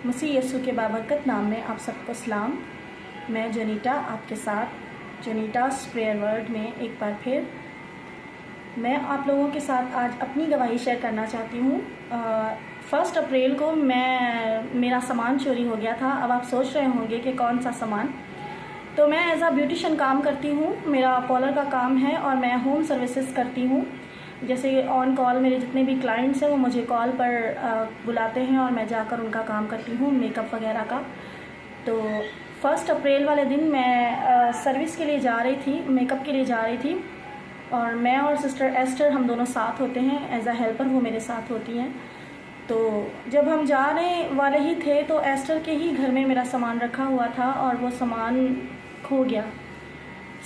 मसीह यीशु के बाबरकत नाम में आप सबको सलाम। मैं जनीटा आपके साथ जनीटास प्रेयर वर्ड में एक बार फिर मैं आप लोगों के साथ आज अपनी गवाही शेयर करना चाहती हूँ। 1 अप्रैल को मेरा सामान चोरी हो गया था। अब आप सोच रहे होंगे कि कौन सा सामान। तो मैं एज अ ब्यूटिशियन काम करती हूँ, मेरा पार्लर का काम है और मैं होम सर्विसेज करती हूँ। जैसे ऑन कॉल मेरे जितने भी क्लाइंट्स हैं वो मुझे कॉल पर बुलाते हैं और मैं जाकर उनका काम करती हूँ, मेकअप वगैरह का। तो 1 अप्रैल वाले दिन मैं सर्विस के लिए जा रही थी, मेकअप के लिए जा रही थी और मैं और सिस्टर एस्टर हम दोनों साथ होते हैं, एज अ हेल्पर वो मेरे साथ होती हैं। तो जब हम जाने वाले ही थे तो एस्टर के ही घर में मेरा सामान रखा हुआ था और वो सामान खो गया।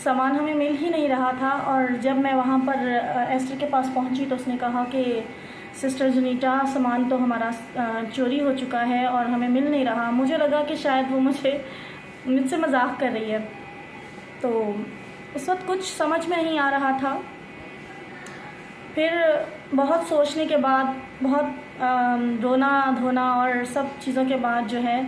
सामान हमें मिल ही नहीं रहा था और जब मैं वहाँ पर एस्टर के पास पहुँची तो उसने कहा कि सिस्टर जनीटा, सामान तो हमारा चोरी हो चुका है और हमें मिल नहीं रहा। मुझे लगा कि शायद वो मुझसे मजाक कर रही है। तो उस वक्त कुछ समझ में नहीं आ रहा था। फिर बहुत सोचने के बाद, बहुत रोना धोना और सब चीज़ों के बाद जो है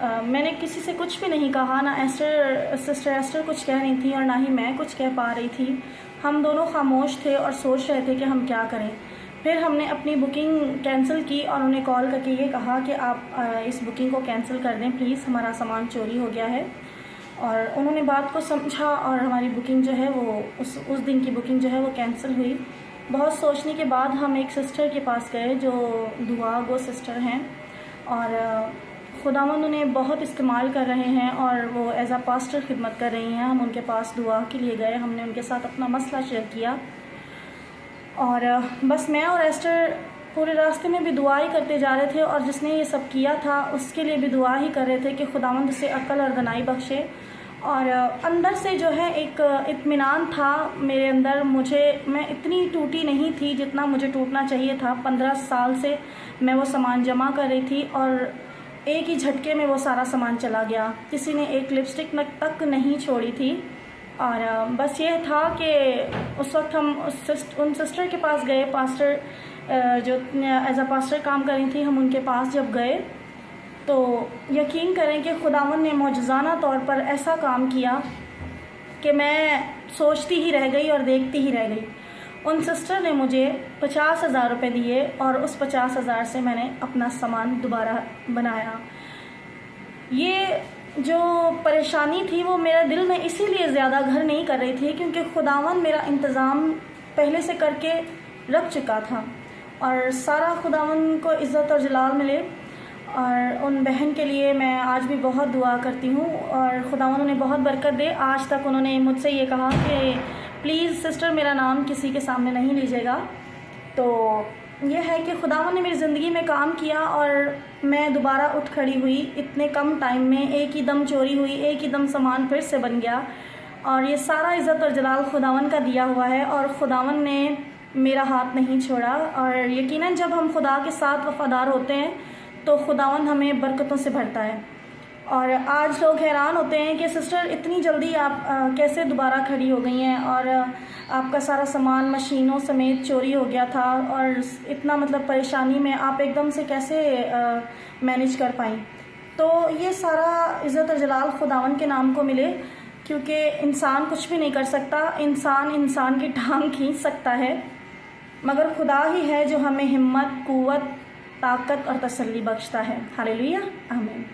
मैंने किसी से कुछ भी नहीं कहा। ना सिस्टर एस्टर कुछ कह रही थी और ना ही मैं कुछ कह पा रही थी। हम दोनों खामोश थे और सोच रहे थे कि हम क्या करें। फिर हमने अपनी बुकिंग कैंसिल की और उन्हें कॉल करके ये कहा कि आप इस बुकिंग को कैंसिल कर दें प्लीज़, हमारा सामान चोरी हो गया है। और उन्होंने बात को समझा और हमारी बुकिंग जो है वो उस दिन की बुकिंग जो है वो कैंसिल हुई। बहुत सोचने के बाद हम एक सिस्टर के पास गए जो दुआ गो सिस्टर हैं और खुदावंद उन्हें बहुत इस्तेमाल कर रहे हैं और वो एज अ पास्टर खिदमत कर रही हैं। हम उनके पास दुआ के लिए गए, हमने उनके साथ अपना मसला शेयर किया और बस मैं और एस्टर पूरे रास्ते में भी दुआ ही करते जा रहे थे और जिसने ये सब किया था उसके लिए भी दुआ ही कर रहे थे कि खुदावंद उसे अक्ल और दनाई बख्शे। और अंदर से जो है एक इत्मीनान था मेरे अंदर। मैं इतनी टूटी नहीं थी जितना मुझे टूटना चाहिए था। 15 साल से मैं वो सामान जमा कर रही थी और एक ही झटके में वो सारा सामान चला गया। किसी ने एक लिपस्टिक तक नहीं छोड़ी थी। और बस ये था कि उस वक्त हम उन सिस्टर के पास गए, पास्टर जो एज अ पास्टर काम कर रही थी, हम उनके पास जब गए तो यकीन करें कि खुदावंद ने मौजज़ाना तौर पर ऐसा काम किया कि मैं सोचती ही रह गई और देखती ही रह गई। उन सिस्टर ने मुझे 50,000 रुपये दिए और उस 50,000 से मैंने अपना सामान दोबारा बनाया। ये जो परेशानी थी वो मेरे दिल में इसीलिए ज़्यादा घर नहीं कर रही थी क्योंकि खुदावंद मेरा इंतज़ाम पहले से करके रख चुका था। और सारा खुदावंद को इज़्ज़त और जलाल मिले। और उन बहन के लिए मैं आज भी बहुत दुआ करती हूँ और खुदावंद उन्हें बहुत बरकत दे। आज तक उन्होंने मुझसे ये कहा कि प्लीज़ सिस्टर मेरा नाम किसी के सामने नहीं लीजिएगा। तो ये है कि खुदावंद ने मेरी ज़िंदगी में काम किया और मैं दोबारा उठ खड़ी हुई। इतने कम टाइम में एक ही दम चोरी हुई, एक ही दम सामान फिर से बन गया और ये सारा इज़्ज़त और जलाल खुदावंद का दिया हुआ है और खुदावंद ने मेरा हाथ नहीं छोड़ा। और यकीनन जब हम खुदा के साथ वफ़ादार होते हैं तो खुदावंद हमें बरकतों से भरता है। और आज लोग हैरान होते हैं कि सिस्टर इतनी जल्दी आप कैसे दोबारा खड़ी हो गई हैं और आपका सारा सामान मशीनों समेत चोरी हो गया था और इतना मतलब परेशानी में आप एकदम से कैसे मैनेज कर पाई। तो ये सारा इज़्ज़त और जलाल खुदावंद के नाम को मिले क्योंकि इंसान कुछ भी नहीं कर सकता। इंसान की टांग खींच सकता है मगर खुदा ही है जो हमें हिम्मत, कुव्वत, ताकत और तसल्ली बख्शता है। हालेलुया, आमीन।